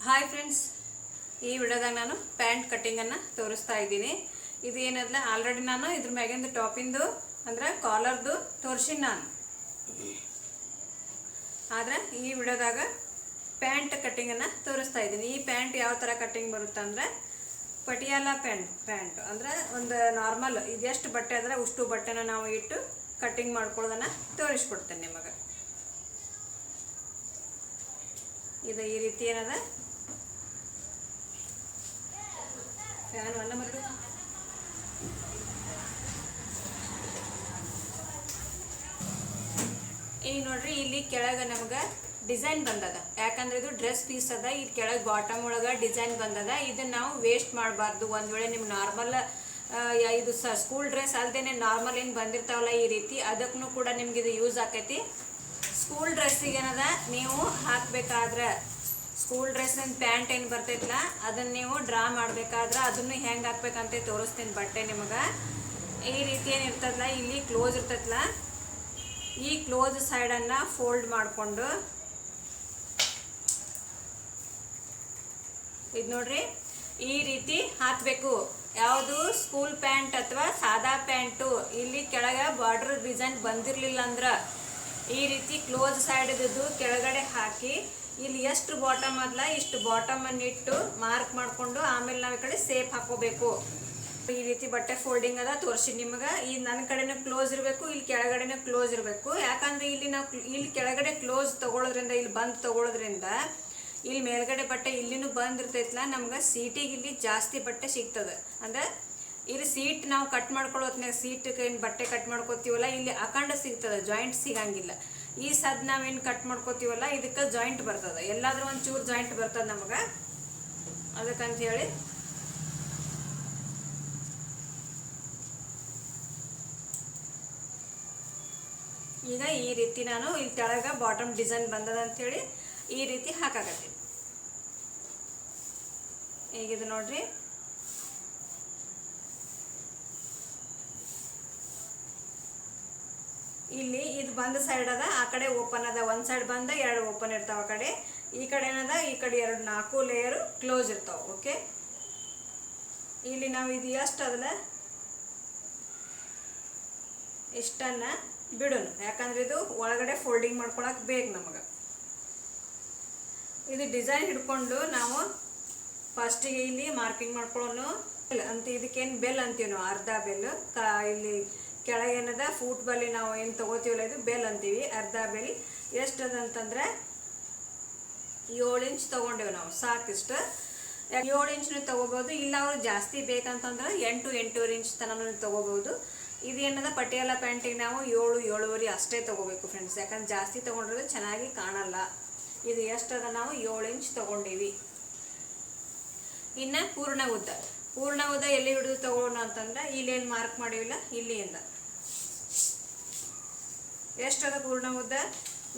Hi friends, ಈ ವಿಡಿಯೋದಾಗ ನಾನು pant ಕಟ್ಟಿಂಗನ್ನು ತೋರಿಸ್ತಾ ಇದ್ದೀನಿ. ಇದು ಏನಲ್ಲ, ಆಲ್ರೆಡಿ ನಾನು ಇದ್ರ ಮ್ಯಾಗಿಂದು ಟಾಪಿಂದು ಅಂದ್ರೆ ಕಾಲರ್ದು ತೋರಿಸಿನಿ ನಾನು. ಆದರೆ ಈ ವಿಡಿಯೋದಾಗ ಪ್ಯಾಂಟ್ ಕಟ್ಟಿಂಗನ್ನು ತೋರಿಸ್ತಾ ಇದ್ದೀನಿ. ಈ ಪ್ಯಾಂಟ್ ಯಾವ ಥರ ಕಟ್ಟಿಂಗ್ ಬರುತ್ತೆ ಅಂದರೆ ಪಟಿಯಾಲ ಪ್ಯಾಂಟ್ ಅಂದರೆ ಒಂದು ನಾರ್ಮಲ್ ಇದೆಷ್ಟು ಬಟ್ಟೆ ಅಂದರೆ ಉಷ್ಟು ಬಟ್ಟೆನ ನಾವು ಇಟ್ಟು ಕಟ್ಟಿಂಗ್ ಮಾಡ್ಕೊಳ್ಳೋದನ್ನು ತೋರಿಸ್ಕೊಡ್ತೇನೆ ನಿಮಗೆ. ಇದು ಈ ರೀತಿ ಏನದ ಫ್ಯಾನ್ ಅಲ್ಲ ಮರಡು. ಈಗ ನೋಡ್ರಿ, ಇಲ್ಲಿ ಕೆಳಗೆ ನಮ್ಗೆ ಡಿಸೈನ್ ಬಂದದ. ಯಾಕಂದ್ರೆ ಇದು ಡ್ರೆಸ್ ಪೀಸ್ ಅದ. ಇದು ಕೆಳಗೆ ಬಾಟಮ್ ಒಳಗೆ ಡಿಸೈನ್ ಬಂದದ. ಇದನ್ನ ನಾವು ವೇಸ್ಟ್ ಮಾಡಬಾರ್ದು. ಒಂದು ವೇಳೆ ನಿಮ್ಗೆ ನಾರ್ಮಲ್ ಇದು ಸ್ಕೂಲ್ ಡ್ರೆಸ್ ಅಲ್ದೇನೆ ನಾರ್ಮಲ್ ಏನು ಬಂದಿರ್ತಾವಲ್ಲ ಈ ರೀತಿ, ಅದಕ್ಕೂ ಕೂಡ ನಿಮ್ಗೆ ಇದು ಯೂಸ್ ಆಕೈತಿ. ಸ್ಕೂಲ್ ಡ್ರೆಸ್ಸಿಗೆ ಏನದ, ನೀವು ಹಾಕಬೇಕಾದ್ರೆ ಸ್ಕೂಲ್ ಡ್ರೆಸ್ಸಿನ ಪ್ಯಾಂಟ್ ಏನು ಬರ್ತೈತಲ್ಲ ಅದನ್ನು ನೀವು ಡ್ರಾ ಮಾಡಬೇಕಾದ್ರೆ ಅದನ್ನು ಹೆಂಗೆ ಹಾಕ್ಬೇಕಂತ ತೋರಿಸ್ತೀನಿ. ಬಟ್ಟೆ ನಿಮಗೆ ಈ ರೀತಿ ಏನಿರ್ತದಲ್ಲ, ಇಲ್ಲಿ ಕ್ಲೋಸ್ ಇರ್ತೈತಲ್ಲ, ಈ ಕ್ಲೋಸ್ ಸೈಡನ್ನು ಫೋಲ್ಡ್ ಮಾಡಿಕೊಂಡು ಇದು ನೋಡ್ರಿ ಈ ರೀತಿ ಹಾಕಬೇಕು. ಯಾವುದು ಸ್ಕೂಲ್ ಪ್ಯಾಂಟ್ ಅಥವಾ ಸಾದಾ ಪ್ಯಾಂಟು ಇಲ್ಲಿ ಕೆಳಗೆ ಬಾರ್ಡರ್ ಡಿಸೈನ್ ಬಂದಿರಲಿಲ್ಲ ಅಂದ್ರೆ ಈ ರೀತಿ ಕ್ಲೋಸ್ ಸೈಡ್ ಇದ್ದು ಕೆಳಗಡೆ ಹಾಕಿ ಇಲ್ಲಿ ಎಷ್ಟು ಬಾಟಮ್ ಅದಲ್ಲ ಇಷ್ಟು ಬಾಟಮನ್ನು ಇಟ್ಟು ಮಾರ್ಕ್ ಮಾಡಿಕೊಂಡು ಆಮೇಲೆ ನಾವು ಈ ಕಡೆ ಸೇಪ್ ಹಾಕೋಬೇಕು. ಈ ರೀತಿ ಬಟ್ಟೆ ಫೋಲ್ಡಿಂಗ್ ಅದ ತೋರಿಸಿ ನಿಮ್ಗೆ. ಈ ನನ್ನ ಕಡೆನೂ ಕ್ಲೋಸ್ ಇರಬೇಕು, ಇಲ್ಲಿ ಕೆಳಗಡೆನೂ ಕ್ಲೋಸ್ ಇರಬೇಕು. ಯಾಕಂದ್ರೆ ಇಲ್ಲಿ ನಾವು ಇಲ್ಲಿ ಕೆಳಗಡೆ ಕ್ಲೋಸ್ ತಗೊಳ್ಳೋದ್ರಿಂದ, ಇಲ್ಲಿ ಬಂದ್ ತಗೊಳ್ಳೋದ್ರಿಂದ ಇಲ್ಲಿ ಮೇಲ್ಗಡೆ ಬಟ್ಟೆ ಇಲ್ಲಿನೂ ಬಂದಿರ್ತೈತಲ್ಲ, ನಮ್ಗೆ ಸೀಟಿಗೆ ಇಲ್ಲಿ ಜಾಸ್ತಿ ಬಟ್ಟೆ ಸಿಗ್ತದೆ. ಅಂದ್ರೆ ಇಲ್ಲಿ ಸೀಟ್ ನಾವು ಕಟ್ ಮಾಡ್ಕೊಳ್ಳೋತ್ನಾಗ ಸೀಟ್ಗೆ ಏನು ಬಟ್ಟೆ ಕಟ್ ಮಾಡ್ಕೋತೀವಲ್ಲ ಇಲ್ಲಿ ಅಖಂಡ ಸಿಗ್ತದೆ, ಜಾಯಿಂಟ್ ಸಿಗಂಗಿಲ್ಲ. ಈ ಸದ್ ನಾವೇನು ಕಟ್ ಮಾಡ್ಕೋತೀವಲ್ಲ ಇದಕ್ಕೆ ಜಾಯಿಂಟ್ ಬರ್ತದೆ, ಎಲ್ಲಾದ್ರೂ ಒಂದು ಚೂರು ಜಾಯಿಂಟ್ ಬರ್ತದೆ ನಮಗೆ. ಅದಕ್ಕಂತ ಹೇಳಿ ಈಗ ಈ ರೀತಿ ನಾನು ಇಲ್ಲಿ ಕೆಳಗೆ ಬಾಟಮ್ ಡಿಸೈನ್ ಬಂದದ ಅಂಥೇಳಿ ಈ ರೀತಿ ಹಾಕಾಕತ್ತೀನಿ. ಈಗಿದು ನೋಡ್ರಿ, ಇಲ್ಲಿ ಇದು ಬಂದ ಸೈಡ್ ಅದ, ಆ ಕಡೆ ಓಪನ್ ಅದ. ಒಂದು ಸೈಡ್ ಬಂದ, ಎರಡು ಓಪನ್ ಇರ್ತಾವ. ಆ ಕಡೆ ಈ ಕಡೆ ಏನದ, ಈ ಕಡೆ ಎರಡು 4 ಲೇಯರು ಕ್ಲೋಸ್ ಇರ್ತಾವ. ಓಕೆ, ಇಲ್ಲಿ ನಾವು ಇದು ಎಷ್ಟು ಅದಲ್ಲ ಇಷ್ಟನ್ನ ಬಿಡೋಣ, ಯಾಕಂದ್ರೆ ಇದು ಒಳಗಡೆ ಫೋಲ್ಡಿಂಗ್ ಮಾಡ್ಕೊಳಕ್ ಬೇಕು ನಮಗೆ. ಇದು ಡಿಸೈನ್ ಹಿಡ್ಕೊಂಡು ನಾವು ಫಸ್ಟಿಗೆ ಇಲ್ಲಿ ಮಾರ್ಕಿಂಗ್ ಮಾಡ್ಕೊಳ್ಳೋನು ಅಂತ. ಇದಕ್ಕೇನು ಬೆಲ್ ಅಂತೀವಿ ನಾವು, ಅರ್ಧ ಬೆಲ್. ಇಲ್ಲಿ ಕೆಳಗೇನದ ಫೂಟ್ ಬಲ್ಲಿ ನಾವು ಏನು ತೊಗೋತೀವಲ್ಲ ಇದು ಬೆಲ್ ಅಂತೀವಿ. ಅರ್ಧ ಬೆಲ್ ಎಷ್ಟದಂತಂದ್ರೆ 7 ಇಂಚ್ ತೊಗೊಂಡೇವೆ ನಾವು, ಸಾಕಿಷ್ಟು. 7 ಇಂಚ್ನು ತೊಗೋಬೋದು, ಇಲ್ಲ ಅವ್ರು ಜಾಸ್ತಿ ಬೇಕಂತಂದ್ರೆ 8-8.5 ಇಂಚ್ ತನಕ ತೊಗೋಬೋದು. ಇದೇನದ ಪಟಿಯಾಲ ಪ್ಯಾಂಟಿಗೆ ನಾವು 7-7.5 ಅಷ್ಟೇ ತೊಗೋಬೇಕು ಫ್ರೆಂಡ್ಸ್, ಯಾಕಂದ್ರೆ ಜಾಸ್ತಿ ತೊಗೊಂಡ್ರೆ ಚೆನ್ನಾಗಿ ಕಾಣಲ್ಲ. ಇದು ಎಷ್ಟದ, ನಾವು 7 ಇಂಚ್ ತೊಗೊಂಡೀವಿ. ಇನ್ನು ಪೂರ್ಣ ಉದ್ದ ಎಲ್ಲಿ ಹಿಡಿದು ತಗೊಳ್ಳೋಣ ಅಂತಂದ್ರೆ ಇಲ್ಲೇನು ಮಾರ್ಕ್ ಮಾಡಿವಿಲ್ಲ, ಇಲ್ಲಿಂದ ಎಷ್ಟದ ಪೂರ್ಣ ಉದ್ದ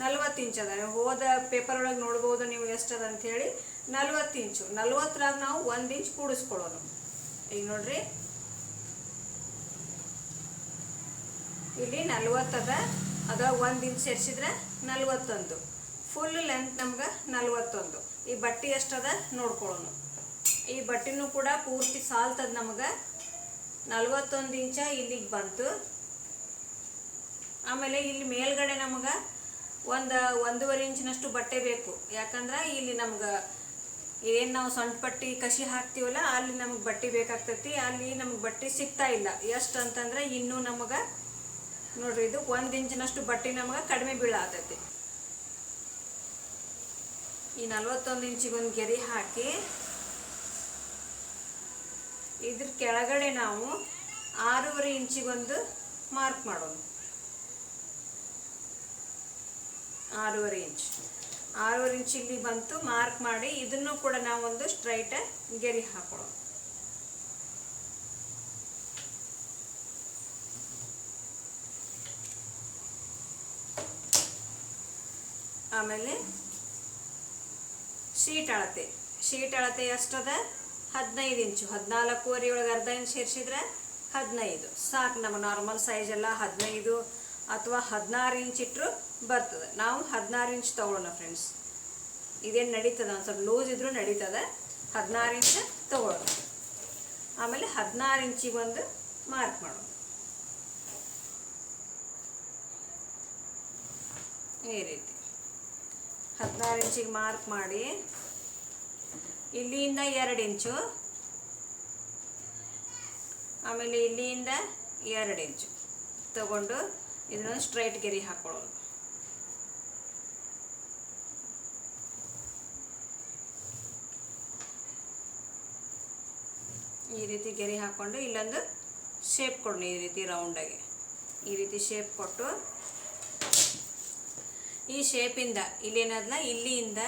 40 ಇಂಚ್ ಅದ. ಹೋದ ಪೇಪರ್ ಒಳಗೆ ನೋಡ್ಬೋದು ನೀವು ಎಷ್ಟದ ಅಂಥೇಳಿ. 40 ಇಂಚು. 40ರಾಗ ನಾವು 1 ಇಂಚ್ ಕೂಡಿಸ್ಕೊಳ್ಳೋಣ. ಈಗ ನೋಡ್ರಿ, ಇಲ್ಲಿ 40 ಅದ, ಅದ 1 ಇಂಚ್ ಸೇರಿಸಿದ್ರೆ 41. ಫುಲ್ ಲೆಂತ್ ನಮ್ಗೆ 41. ಈ ಬಟ್ಟೆ ಎಷ್ಟದ ನೋಡ್ಕೊಳ್ಳೋಣ. ಈ ಬಟ್ಟೆನೂ ಕೂಡ ಪೂರ್ತಿ ಸಾಲ್ತದ ನಮಗೆ. 41 ಇಂಚ ಇಲ್ಲಿಗೆ ಬಂತು. ಆಮೇಲೆ ಇಲ್ಲಿ ಮೇಲ್ಗಡೆ ನಮಗೆ 1.5 ಇಂಚಿನಷ್ಟು ಬಟ್ಟೆ ಬೇಕು. ಯಾಕಂದ್ರೆ ಇಲ್ಲಿ ನಮ್ಗೆ ಏನು ನಾವು ಸೊಂಟ ಪಟ್ಟಿ ಕಸಿ ಹಾಕ್ತೀವಲ್ಲ ಅಲ್ಲಿ ನಮ್ಗೆ ಬಟ್ಟೆ ಬೇಕಾಗ್ತೈತಿ. ಅಲ್ಲಿ ನಮ್ಗೆ ಬಟ್ಟೆ ಸಿಗ್ತಾ ಇಲ್ಲ. ಎಷ್ಟು ಅಂತಂದ್ರೆ ಇನ್ನೂ ನಮಗೆ ನೋಡ್ರಿ, ಇದು 1 ಇಂಚಿನಷ್ಟು ಬಟ್ಟೆ ನಮಗೆ ಕಡಿಮೆ ಬೀಳಾತೈತಿ. ಈ 41 ಇಂಚಿಗೆ ಒಂದು ಗೆರೆ ಹಾಕಿ ಇದ್ರ ಕೆಳಗಡೆ ನಾವು 6.5 ಇಂಚಿಗೊಂದು ಮಾರ್ಕ್ ಮಾಡೋಣ. 6.5 ಇಂಚ್ 6.5 ಇಂಚ್ ಇಲ್ಲಿ ಬಂತು. ಮಾರ್ಕ್ ಮಾಡಿ ಇದನ್ನು ಕೂಡ ನಾವು ಒಂದು ಸ್ಟ್ರೈಟ್ ಗೆರೆ ಹಾಕೊಳ್ಳೋಣ. ಆಮೇಲೆ ಶೀಟ್ ಅಳತೆ ಎಷ್ಟದ, 15 ಇಂಚು. 14.5 ಒಳಗೆ ಅರ್ಧ ಇಂಚ್ ಸೇರಿಸಿದ್ರೆ 15 ಸಾಕು. ನಮ್ಮ ನಾರ್ಮಲ್ ಸೈಜ್ ಎಲ್ಲ 15 ಅಥವಾ 16 ಇಂಚ್ ಇಟ್ಟರು ಬರ್ತದೆ. ನಾವು 16 ಇಂಚ್ ತಗೊಳ್ಳೋಣ ಫ್ರೆಂಡ್ಸ್. ಇದೇನು ನಡೀತದ, ಒಂದು ಸ್ವಲ್ಪ ಲೂಸ್ ಇದ್ರೂ ನಡೀತದ. 16 ಇಂಚ್ ತಗೊಳ್ಳೋದು. ಆಮೇಲೆ 16 ಇಂಚಿಗೆ ಒಂದು ಮಾರ್ಕ್ ಮಾಡೋದು. ಈ ರೀತಿ 16 ಇಂಚಿಗೆ ಮಾರ್ಕ್ ಮಾಡಿ ಇಲ್ಲಿಂದ 2 ಇಂಚು, ಆಮೇಲೆ ಇಲ್ಲಿಂದ 2 ಇಂಚು ತಗೊಂಡು ಇದನ್ನು ಸ್ಟ್ರೈಟ್ ಗೆರೆ ಹಾಕೊಳ್ಳೋದು. ಈ ರೀತಿ ಗೆರೆ ಹಾಕ್ಕೊಂಡು ಇಲ್ಲೊಂದು ಶೇಪ್ ಕೊಡೋಣ. ಈ ರೀತಿ ರೌಂಡಾಗಿ ಈ ರೀತಿ ಶೇಪ್ ಕೊಟ್ಟು ಈ ಶೇಪಿಂದ ಇಲ್ಲೇನದಲ್ಲ, ಇಲ್ಲಿಂದ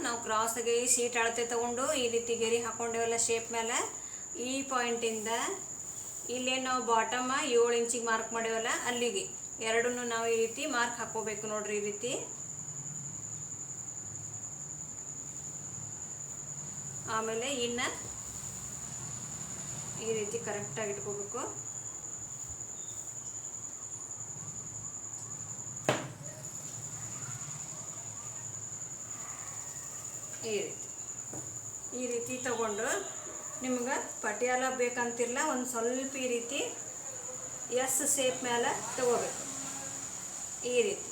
ನಾವು ಕ್ರಾಸಾಗಿ ಶೀಟ್ ಅಳತೆ ತೊಗೊಂಡು ಈ ರೀತಿ ಗೆರೆ ಹಾಕ್ಕೊಂಡೇವಲ್ಲ ಶೇಪ್ ಮೇಲೆ, ಈ ಪಾಯಿಂಟಿಂದ ಇಲ್ಲೇನು ನಾವು ಬಾಟಮ 7 ಇಂಚಿಗೆ ಮಾರ್ಕ್ ಮಾಡೇವಲ್ಲ ಅಲ್ಲಿಗೆ ಎರಡನ್ನೂ ನಾವು ಈ ರೀತಿ ಮಾರ್ಕ್ ಹಾಕ್ಕೋಬೇಕು ನೋಡ್ರಿ. ಈ ರೀತಿ ಆಮೇಲೆ ಇನ್ನು ಈ ರೀತಿ ಕರೆಕ್ಟಾಗಿ ಇಟ್ಕೋಬೇಕು. ಈ ರೀತಿ ತಗೊಂಡು ನಿಮ್ಗೆ ಪಟಿಯಾಲ ಬೇಕಂತಿಲ್ಲ, ಒಂದು ಸ್ವಲ್ಪ ಈ ರೀತಿ ಎಸ್ ಶೇಪ್ ಮೇಲೆ ತಗೋಬೇಕು. ಈ ರೀತಿ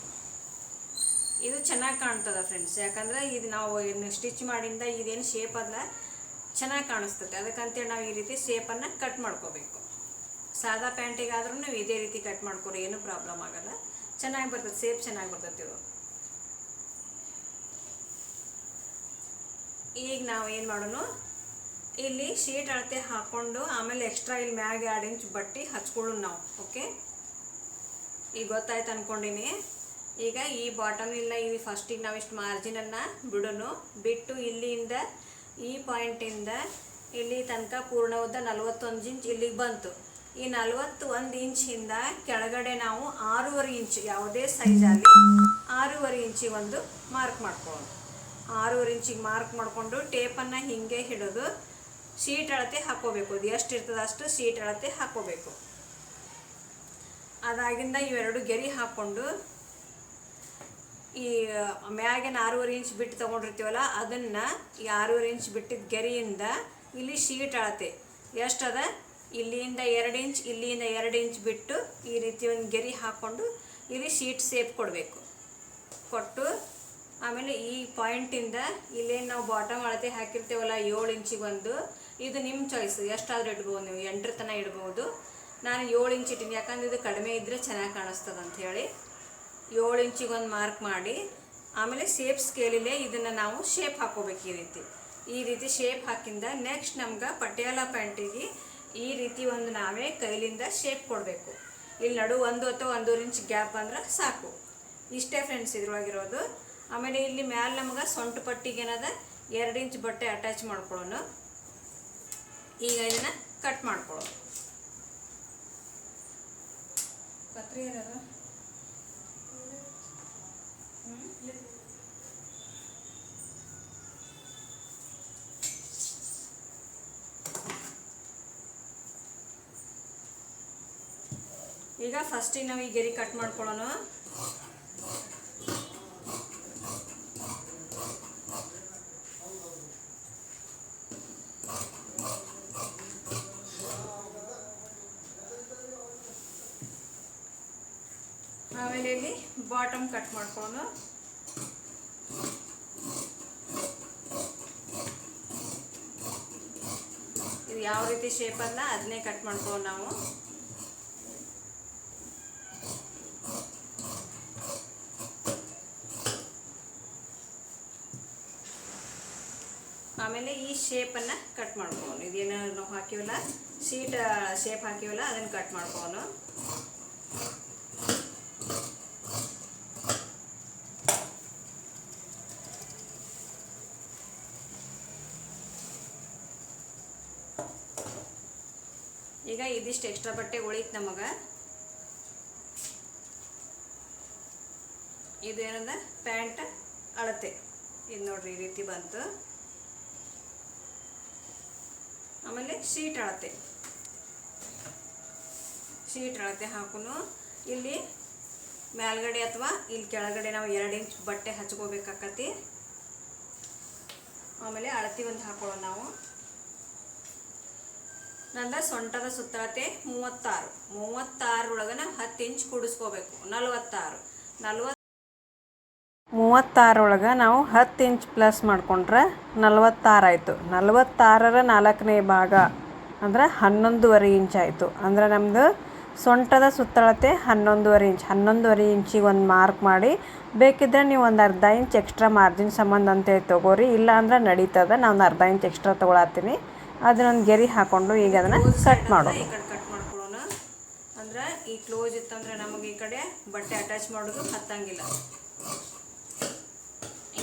ಇದು ಚೆನ್ನಾಗಿ ಕಾಣ್ತದೆ ಫ್ರೆಂಡ್ಸ್. ಯಾಕಂದ್ರೆ ಇದು ನಾವು ಏನು ಸ್ಟಿಚ್ ಮಾಡಿಂದ ಇದೇನು ಶೇಪ್ ಅಲ್ಲ, ಚೆನ್ನಾಗಿ ಕಾಣಿಸ್ತದೆ. ಅದಕ್ಕಂತೇಳಿ ನಾವು ಈ ರೀತಿ ಶೇಪನ್ನು ಕಟ್ ಮಾಡ್ಕೋಬೇಕು. ಸಾದಾ ಪ್ಯಾಂಟಿಗಾದ್ರೂ ನೀವು ಇದೇ ರೀತಿ ಕಟ್ ಮಾಡ್ಕೊರಿ, ಏನೂ ಪ್ರಾಬ್ಲಮ್ ಆಗಲ್ಲ, ಚೆನ್ನಾಗಿ ಬರ್ತದೆ, ಶೇಪ್ ಚೆನ್ನಾಗಿ ಬರ್ತದೆ. ಇದು ಈಗ ನಾವು ಏನು ಮಾಡೋಣ, ಇಲ್ಲಿ ಶೀಟ್ ಅಳತೆ ಹಾಕ್ಕೊಂಡು ಆಮೇಲೆ ಎಕ್ಸ್ಟ್ರಾ ಇಲ್ಲಿ ಮ್ಯಾಗೆ 2 ಇಂಚ್ ಬಟ್ಟೆ ಹಚ್ಕೊಳ್ಳೋಣ ನಾವು. ಓಕೆ, ಈಗ ಗೊತ್ತಾಯ್ತು ಅಂದ್ಕೊಂಡಿನಿ. ಈಗ ಈ ಬಾಟಮ್ ಇಲ್ಲ, ಈ ಫಸ್ಟಿಗೆ ನಾವು ಇಷ್ಟು ಮಾರ್ಜಿನನ್ನು ಬಿಡೋಣ. ಬಿಟ್ಟು ಇಲ್ಲಿಂದ ಈ ಪಾಯಿಂಟಿಂದ ಇಲ್ಲಿ ತನಕ ಪೂರ್ಣ ಉದ್ದ 41 ಇಂಚ್ ಇಲ್ಲಿಗೆ ಬಂತು. ಈ 41 ಇಂಚಿಂದ ಕೆಳಗಡೆ ನಾವು 6.5 ಇಂಚ್, ಯಾವುದೇ ಸೈಜಲ್ಲಿ 6.5 ಇಂಚಿಗೆ ಒಂದು ಮಾರ್ಕ್ ಮಾಡ್ಕೊಳ್ಳೋಣ. 6.5 ಇಂಚಿಗೆ ಮಾರ್ಕ್ ಮಾಡಿಕೊಂಡು ಟೇಪನ್ನು ಹೀಗೆ ಹಿಡಿದು ಶೀಟ್ ಅಳತೆ ಹಾಕ್ಕೋಬೇಕು. ಅದು ಎಷ್ಟು ಇರ್ತದೆ ಅಷ್ಟು ಶೀಟ್ ಅಳತೆ ಹಾಕ್ಕೋಬೇಕು. ಅದಾಗಿಂದ ಇವೆರಡು ಗೆರೆ ಹಾಕ್ಕೊಂಡು ಈ ಮ್ಯಾಗಿನ 6.5 ಇಂಚ್ ಬಿಟ್ಟು ತೊಗೊಂಡಿರ್ತೀವಲ್ಲ ಅದನ್ನು ಈ 6.5 ಇಂಚ್ ಬಿಟ್ಟಿದ್ದ ಗೆರೆಯಿಂದ ಇಲ್ಲಿ ಶೀಟ್ ಅಳತೆ ಎಷ್ಟದ, ಇಲ್ಲಿಂದ 2 ಇಂಚ್, ಇಲ್ಲಿಂದ 2 ಇಂಚ್ ಬಿಟ್ಟು ಈ ರೀತಿ ಒಂದು ಗೆರೆ ಹಾಕ್ಕೊಂಡು ಇಲ್ಲಿ ಶೀಟ್ ಶೇಪ್ ಕೊಡಬೇಕು. ಕೊಟ್ಟು ಆಮೇಲೆ ಈ ಪಾಯಿಂಟಿಂದ ಇಲ್ಲೇನು ನಾವು ಬಾಟಮ್ ಅಳತೆ ಹಾಕಿರ್ತೀವಲ್ಲ 7 ಇಂಚಿಗೆ ಒಂದು, ಇದು ನಿಮ್ಮ ಚಾಯ್ಸ್, ಎಷ್ಟಾದರೂ ಇಡ್ಬೋದು, ನೀವು 8 ತನಕ ಇಡ್ಬೋದು. ನಾನು 7 ಇಂಚ್ ಇಟ್ಟಿನಿ, ಯಾಕಂದ್ರೆ ಇದು ಕಡಿಮೆ ಇದ್ದರೆ ಚೆನ್ನಾಗಿ ಕಾಣಿಸ್ತದೆ ಅಂಥೇಳಿ 7 ಇಂಚಿಗೆ ಒಂದು ಮಾರ್ಕ್ ಮಾಡಿ ಆಮೇಲೆ ಶೇಪ್ ಸ್ಕೇಲಿಲ್ಲೇ ಇದನ್ನು ನಾವು ಶೇಪ್ ಹಾಕ್ಕೋಬೇಕು. ಈ ರೀತಿ ಶೇಪ್ ಹಾಕಿಂದ ನೆಕ್ಸ್ಟ್ ನಮ್ಗೆ ಪಟಿಯಾಲ ಪ್ಯಾಂಟಿಗೆ ಈ ರೀತಿ ಒಂದು ನಾವೇ ಕೈಲಿಂದ ಶೇಪ್ ಕೊಡಬೇಕು. ಇಲ್ಲಿ ನಡು 1 ಅಥವಾ 1.5 ಇಂಚ್ ಗ್ಯಾಪ್ ಅಂದ್ರೆ ಸಾಕು. ಇಷ್ಟೇ ಫ್ರೆಂಡ್ಸ್ ಇದ್ರೊಳಗಿರೋದು. ಆಮೇಲೆ ಇಲ್ಲಿ ಮ್ಯಾಲೆ ನಮ್ಗೆ ಸೊಂಟ ಪಟ್ಟಿಗೆ ಏನದ 2 ಇಂಚ್ ಬಟ್ಟೆ ಅಟ್ಯಾಚ್ ಮಾಡ್ಕೊಳ್ಳೋಣ. ಈಗ ಇದನ್ನು ಕಟ್ ಮಾಡ್ಕೊಳ್ಳೋದು. ಕತ್ರಿ ಇರೋದು ಈಗ ಫಸ್ಟಿಗೆ ನಾವು ಈ ಗೆರೆ ಕಟ್ ಮಾಡ್ಕೊಳ್ಳೋಣ. ಆಮೇಲೆ ಇಲ್ಲಿ ಬಾಟಮ್ ಕಟ್ ಮಾಡ್ಕೊಳ್ಳೋಣ. ಇದು ಯಾವ ರೀತಿ ಶೇಪ್ ಅಲ್ಲ ಅದನ್ನೇ ಕಟ್ ಮಾಡ್ಕೊಳ್ಳೋಣ ನಾವು. ಆಮೇಲೆ ಈ ಶೇಪನ್ನು ಕಟ್ ಮಾಡ್ಕೊಳ್ಳೋಣ. ಇದೇನು ನಾವು ಹಾಕಿವಲ್ಲ ಶೀಟ್ ಶೇಪ್ ಹಾಕಿವಲ್ಲ ಅದನ್ನು ಕಟ್ ಮಾಡ್ಕೊಳ್ಳೋಣ. ಈಗ ಇದಿಷ್ಟು ಎಕ್ಸ್ಟ್ರಾ ಬಟ್ಟೆ ಉಳಿತು ನಮಗೆ. ಇದು ಏನಂದ ಪ್ಯಾಂಟ್ ಅಳತೆ ಇದು ನೋಡ್ರಿ, ಈ ರೀತಿ ಬಂತು. ಆಮೇಲೆ ಶೀಟ್ ಅಳತೆ ಹಾಕೋನು. ಇಲ್ಲಿ ಮೇಲ್ಗಡೆ ಅಥವಾ ಇಲ್ಲಿ ಕೆಳಗಡೆ ನಾವು 2 ಇಂಚ್ ಬಟ್ಟೆ ಹಚ್ಕೋಬೇಕಾಕತಿ. ಆಮೇಲೆ ಅಳತಿ ಒಂದು ಹಾಕೊಳ್ಳೋಣ ನಾವು. ನಂದ ಸೊಂಟದ ಸುತ್ತಳತೆ 36 ಒಳಗೆ ನಾವು 10 ಇಂಚ್ ಕೂಡಿಸ್ಕೋಬೇಕು. 36 ಒಳಗೆ ನಾವು 10 ಇಂಚ್ ಪ್ಲಸ್ ಮಾಡ್ಕೊಂಡ್ರೆ 46 ಆಯಿತು. 46ರ 4ನೇ ಭಾಗ ಅಂದ್ರೆ 11.5 ಇಂಚ್ ಆಯಿತು. ಅಂದ್ರೆ ನಮ್ಮದು ಸೊಂಟದ ಸುತ್ತಳತೆ 11.5 ಇಂಚ್. 11.5 ಇಂಚಿಗೆ ಒಂದು ಮಾರ್ಕ್ ಮಾಡಿ, ಬೇಕಿದ್ದರೆ ನೀವು ಒಂದು ಅರ್ಧ ಇಂಚ್ ಎಕ್ಸ್ಟ್ರಾ ಮಾರ್ಜಿನ್ ಸಂಬಂಧ ಅಂತೇಳಿ ತೊಗೋರಿ, ಇಲ್ಲ ಅಂದ್ರೆ ನಡೀತದೆ. ನಾನು ಅರ್ಧ ಇಂಚ್ ಎಕ್ಸ್ಟ್ರಾ ತೊಗೊಳತ್ತೀನಿ. ಅದನ್ನೊಂದು ಗೆರೆ ಹಾಕ್ಕೊಂಡು ಈಗ ಅದನ್ನು ಕಟ್ ಮಾಡೋದು. ಈ ಕಡೆ ಕಟ್ ಮಾಡ್ಕೊಳ್ಳೋಣ. ಅಂದ್ರೆ ಈ ಕ್ಲೋಸ್ ಇತ್ತಂದ್ರೆ ನಮಗೆ ಈ ಕಡೆ ಬಟ್ಟೆ ಅಟ್ಯಾಚ್ ಮಾಡೋದು ಹತ್ತಂಗಿಲ್ಲ.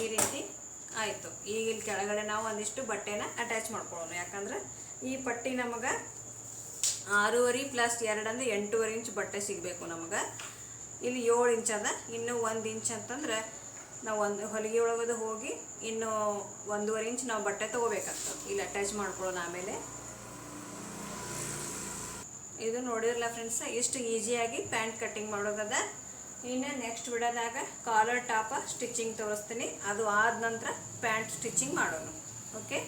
ಈ ರೀತಿ ಆಯಿತು. ಈಗ ಇಲ್ಲಿ ಕೆಳಗಡೆ ನಾವು ಒಂದಿಷ್ಟು ಬಟ್ಟೆನ ಅಟ್ಯಾಚ್ ಮಾಡ್ಕೊಳ್ಳೋಣ. ಯಾಕಂದ್ರೆ ಈ ಪಟ್ಟಿ ನಮಗೆ 6.5 ಪ್ಲಸ್ 2 ಅಂದ್ರೆ 8.5 ಇಂಚ್ ಬಟ್ಟೆ ಸಿಗಬೇಕು ನಮಗೆ. ಇಲ್ಲಿ 7 ಇಂಚ್ ಅದ, ಇನ್ನೂ 1 ಇಂಚ್ ಅಂತಂದ್ರೆ ನಾವು ಒಂದು ಹೊಲಿಗೆ ಒಳಗದು ಹೋಗಿ ಇನ್ನೂ 1.5 ಇಂಚ್ ನಾವು ಬಟ್ಟೆ ತೊಗೋಬೇಕಾಗ್ತದೆ. ಇಲ್ಲಿ ಅಟ್ಯಾಚ್ ಮಾಡ್ಕೊಳ್ಳೋಣ. ಆಮೇಲೆ ಇದು ನೋಡಿರಲ್ಲ ಫ್ರೆಂಡ್ಸ್, ಇಷ್ಟು ಈಸಿಯಾಗಿ ಪ್ಯಾಂಟ್ ಕಟ್ಟಿಂಗ್ ಮಾಡೋದದ. ಇನ್ನು ನೆಕ್ಸ್ಟ್ ವಿಡಿಯೋದಾಗ ಕಾಲರ್ ಟಾಪ ಸ್ಟಿಚಿಂಗ್ ತೋರಿಸ್ತೀನಿ. ಅದು ಆದ ನಂತರ ಪ್ಯಾಂಟ್ ಸ್ಟಿಚಿಂಗ್ ಮಾಡೋಣ. ಓಕೆ.